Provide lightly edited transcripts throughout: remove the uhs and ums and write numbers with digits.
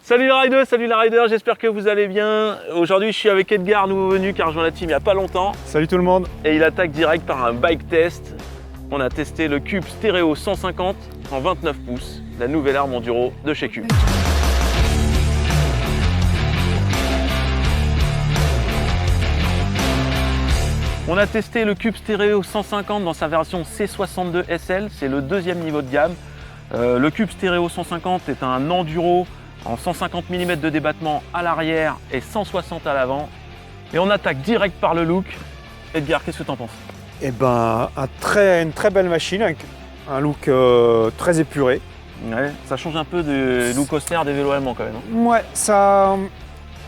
Salut les riders, j'espère que vous allez bien. Aujourd'hui je suis avec Edgar, nouveau venu qui a rejoint la team il n'y a pas longtemps. Salut tout le monde. Et il attaque direct par un bike test. On a testé le Cube Stéréo 150 en 29 pouces, la nouvelle arme enduro de chez Cube. On a testé le Cube Stéréo 150 dans sa version C62 SL, c'est le deuxième niveau de gamme. Le Cube Stéréo 150 est un enduro en 150 mm de débattement à l'arrière et 160 à l'avant. Et on attaque direct par le look. Edgar, qu'est-ce que tu en penses? Eh ben, une très belle machine avec un look très épuré. Ouais, ça change un peu du look austère des vélos allemands quand même. Hein. Ouais, ça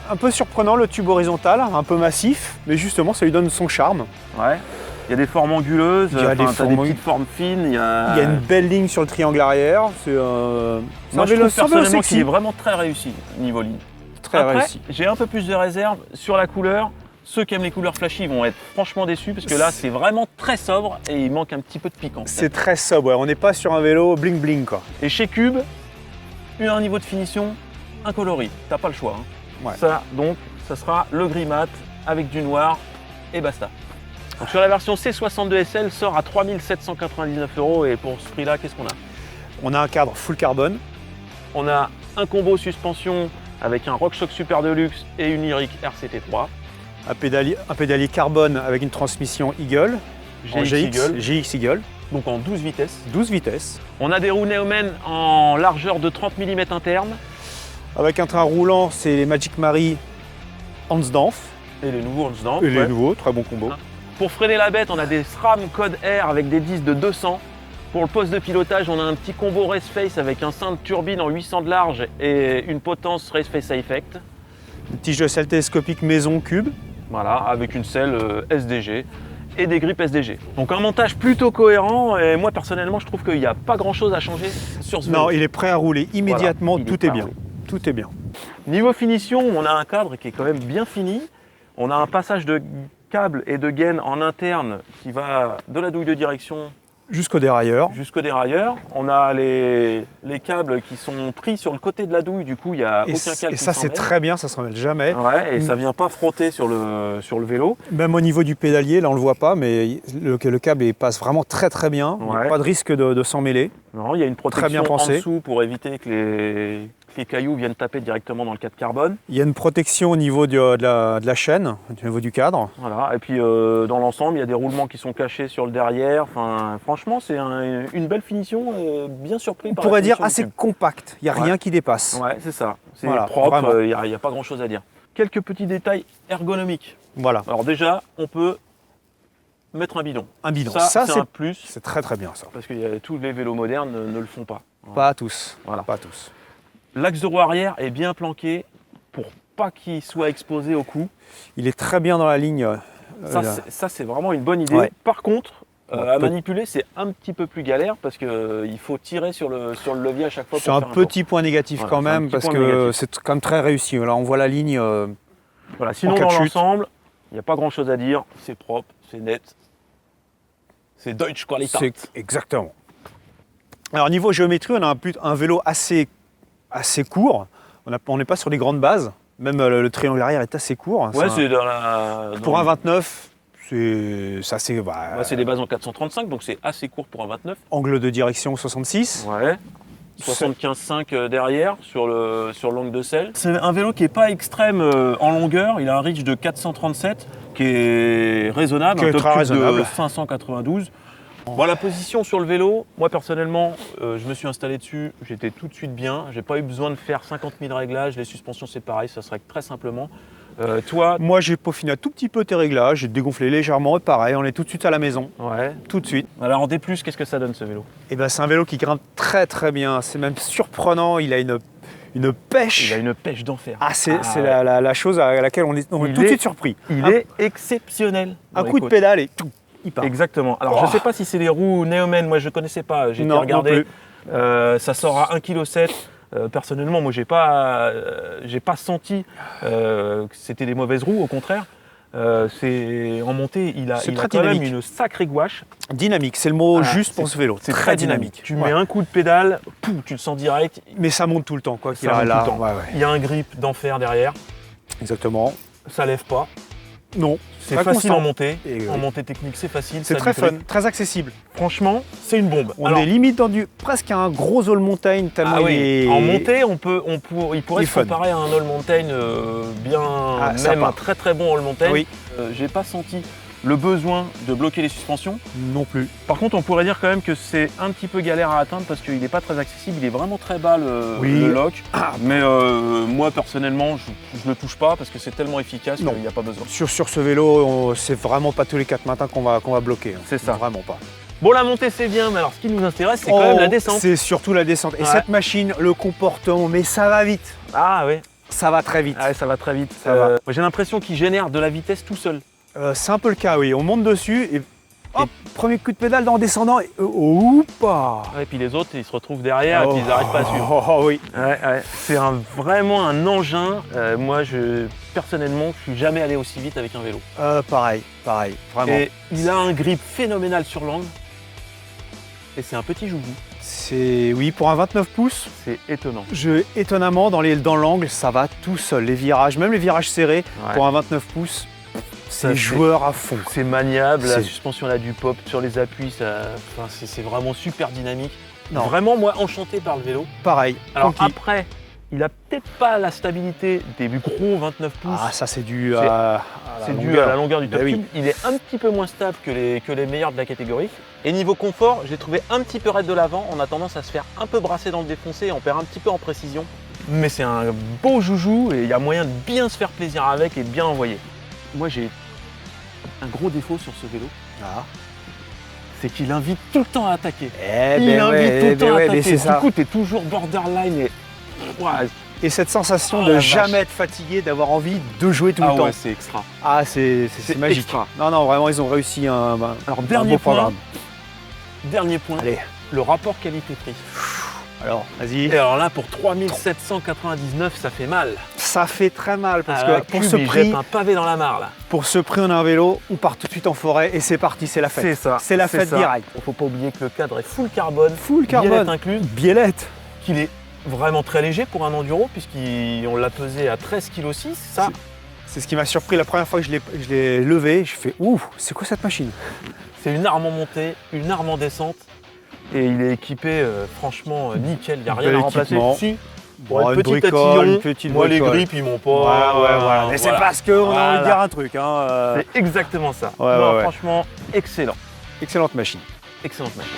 un peu surprenant le tube horizontal, un peu massif, mais justement ça lui donne son charme. Ouais. Il y a des formes anguleuses, il y a des petites formes fines. Il y a une belle ligne sur le triangle arrière. C'est moi je trouve personnellement qu'il est vraiment très réussi niveau ligne. Très réussi. J'ai un peu plus de réserve sur la couleur. Ceux qui aiment les couleurs flashy vont être franchement déçus parce que là c'est vraiment très sobre et il manque un petit peu de piquant. C'est très sobre, ouais. On n'est pas sur un vélo bling bling quoi. Et chez Cube, un niveau de finition, un coloris, t'as pas le choix. Hein. Ouais. Ça donc, ça sera le gris mat avec du noir et basta. Donc sur la version C62 SL sort à 3 799 € et pour ce prix là, qu'est-ce qu'on a? On a un cadre full carbone. On a un combo suspension avec un RockShox Super Deluxe et une Lyric RCT3. Un pédalier carbone avec une transmission Eagle, GX Eagle. Donc en 12 vitesses. 12 vitesses. On a des roues Neomen en largeur de 30 mm interne. Avec un train roulant, c'est les Magic Mari Hansdampf. Et les nouveaux Hansdampf. Et les nouveaux, très bon combo. Pour freiner la bête, on a des SRAM Code R avec des disques de 200. Pour le poste de pilotage, on a un petit combo Race Face avec un sein de turbine en 800 de large et une potence Race Face Effect. Une tige de selle télescopique maison Cube. Voilà, avec une selle SDG et des grippes SDG. Donc un montage plutôt cohérent et moi personnellement je trouve qu'il n'y a pas grand chose à changer sur ce vélo. Non, il est prêt à rouler immédiatement, voilà, tout est bien. Tout est bien. Niveau finition, on a un cadre qui est quand même bien fini. On a un passage de câble et de gaine en interne qui va de la douille de direction jusqu'au dérailleur. On a les câbles qui sont pris sur le côté de la douille, du coup il n'y a aucun câble. Et ça c'est très bien, ça ne se remet jamais. Ouais, et ça ne vient pas frotter sur le vélo. Même au niveau du pédalier, là on ne le voit pas, mais le câble il passe vraiment très très bien. Il n'y a pas de risque de s'en mêler. Non, il y a une protection en dessous pour éviter que les cailloux viennent taper directement dans le cadre carbone. Il y a une protection au niveau de la chaîne, au niveau du cadre. Voilà, et puis dans l'ensemble, il y a des roulements qui sont cachés sur le derrière. Enfin, franchement, c'est une belle finition, bien surpris. On pourrait dire assez compact, il n'y a rien qui dépasse. Ouais, c'est ça. C'est voilà, propre, il n'y a pas grand chose à dire. Quelques petits détails ergonomiques. Voilà. Alors déjà, on peut mettre un bidon. Un bidon, ça c'est un plus. C'est très très bien ça. Parce que tous les vélos modernes ne le font pas. Pas tous. Voilà. Pas tous. L'axe de roue arrière est bien planqué pour pas qu'il soit exposé au cou. Il est très bien dans la ligne. Ça c'est vraiment une bonne idée. Ouais. Par contre, à manipuler, c'est un petit peu plus galère parce qu'il faut tirer sur le levier à chaque fois. C'est un petit point négatif quand même parce que c'est quand même très réussi. Là, on voit la ligne. Voilà. Sinon, dans l'ensemble, il n'y a pas grand chose à dire. C'est propre, c'est net. C'est Deutsch Qualität. Exactement. Alors niveau géométrie, on a un vélo assez court. On n'est pas sur des grandes bases. Même le triangle arrière est assez court. Ouais, c'est dans la. Pour un 29, c'est des bases en 435, donc c'est assez court pour un 29. Angle de direction 66. Ouais. 75,5 derrière sur l'angle de selle. C'est un vélo qui n'est pas extrême en longueur. Il a un reach de 437 qui est raisonnable, un top de 592. Bon, la position sur le vélo, moi personnellement, je me suis installé dessus, j'étais tout de suite bien. J'ai pas eu besoin de faire 50 000 réglages. Les suspensions c'est pareil, ça se règle très simplement. Toi, moi j'ai peaufiné un tout petit peu tes réglages, j'ai dégonflé légèrement et pareil, on est tout de suite à la maison. Ouais. Tout de suite. Alors en D+, qu'est-ce que ça donne ce vélo? Eh ben c'est un vélo qui grimpe très très bien, c'est même surprenant, il a une pêche. Il a une pêche d'enfer. C'est la chose à laquelle on est tout de suite surpris. Il est exceptionnel. Un coup de pédale et tout, il part. Exactement. Alors je ne sais pas si c'est les roues Neomen, moi je ne connaissais pas, j'ai été regarder. Ça sort à 1,7 kg. Personnellement, moi j'ai pas senti que c'était des mauvaises roues, au contraire. En montée, il a quand dynamique. même une sacrée gouache. Dynamique, c'est le mot Voilà, juste pour ce vélo. C'est très dynamique. Tu mets un coup de pédale, tu le sens direct. Mais ça monte tout le temps, quoi qu'il Ça monte arrive là. tout le temps. Ouais. Il y a un grip d'enfer derrière. Exactement. Ça lève pas. Non. C'est Très facile constant. en montée. Et En oui. montée technique, c'est facile. C'est ça très a du grip. fun, très accessible. Franchement, c'est une bombe. On est limite dans presque un gros all montagne tellement Ah oui. il est... En montée, il pourrait Il est se fun. comparer à un all mountain même sympa. un très très bon all mountain. Oui. J'ai pas senti le besoin de bloquer les suspensions. Non plus. Par contre, on pourrait dire quand même que c'est un petit peu galère à atteindre parce qu'il n'est pas très accessible. Il est vraiment très bas le lock. Mais moi personnellement, je le touche pas parce que c'est tellement efficace qu'il n'y a pas besoin. Sur ce vélo, c'est vraiment pas tous les 4 matins qu'on va bloquer. C'est ça. Vraiment pas. Bon, la montée c'est bien, mais alors ce qui nous intéresse, c'est quand même la descente. C'est surtout la descente. Et cette machine, le comportement, mais ça va vite. Ah oui. Ça va très vite. Ah ouais, ça va très vite. Ça va. J'ai l'impression qu'il génère de la vitesse tout seul. C'est un peu le cas, oui. On monte dessus et hop, premier coup de pédale en descendant. Et, oupa. Ouais, et puis les autres, ils se retrouvent derrière et puis ils n'arrivent pas à suivre. Oh oui. Ouais. C'est vraiment un engin. Moi, personnellement, je suis jamais allé aussi vite avec un vélo. Pareil, vraiment. Et il a un grip phénoménal sur l'angle. Et c'est un petit joujou. Oui, pour un 29 pouces, C'est étonnant. étonnamment, dans l'angle, ça va tout seul. Les virages, même les virages serrés, pour un 29 pouces, c'est joueur à fond. C'est maniable, la suspension là du pop sur les appuis, c'est vraiment super dynamique. Non. Vraiment, moi, enchanté par le vélo. Pareil. Alors conquis. après, il a peut-être pas la stabilité des gros 29 pouces. Ah, ça c'est dû à la longueur du top oui. tube. Il est un petit peu moins stable que les meilleurs de la catégorie. Et niveau confort, j'ai trouvé un petit peu raide de l'avant. On a tendance à se faire un peu brasser dans le défoncé et on perd un petit peu en précision. Mais c'est un beau joujou et il y a moyen de bien se faire plaisir avec et de bien envoyer. Moi, j'ai un gros défaut sur ce vélo. C'est qu'il invite tout le temps à attaquer. Il invite tout le temps à attaquer. Du coup, tu es toujours borderline et cette sensation de jamais être fatigué, d'avoir envie de jouer tout le temps. Ouais, c'est extra. Ah, c'est magique. Extra. Non, vraiment, ils ont réussi Alors, dernier point. Dernier point, Allez. le rapport qualité-prix. Alors, vas-y. Et alors là, pour 3799, ça fait mal. Ça fait très mal parce que pour ce prix, jette un pavé dans la mare là. Pour ce prix, on a un vélo, on part tout de suite en forêt et c'est parti, c'est la fête. C'est ça. C'est la fête direct. Il ne faut pas oublier que le cadre est full carbone. Biellette incluse. Biellette. Qu'il est vraiment très léger pour un enduro puisqu'on l'a pesé à 13,6 kg. Ça, c'est ce qui m'a surpris la première fois que je l'ai levé. Je fais ouh, c'est quoi cette machine? C'est une arme en montée, une arme en descente. Et il est équipé franchement nickel, il n'y a rien à remplacer. Si, bon, une petite moi les grips ils m'ont pas. Voilà. Mais c'est parce qu'on a envie de dire un truc. C'est exactement ça. Franchement, excellent. Excellente machine. Excellente machine.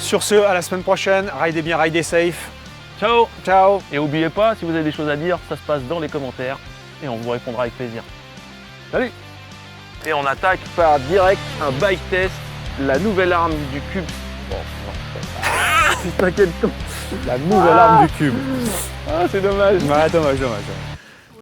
Sur ce, à la semaine prochaine. Ridez bien, ridez safe. Ciao. Ciao. Et n'oubliez pas, si vous avez des choses à dire, ça se passe dans les commentaires et on vous répondra avec plaisir. Salut. Et on attaque par direct un bike test, la nouvelle arme du cube. Bon, non. T'inquiète. La nouvelle arme du cube. Ah, c'est dommage. Ouais, dommage.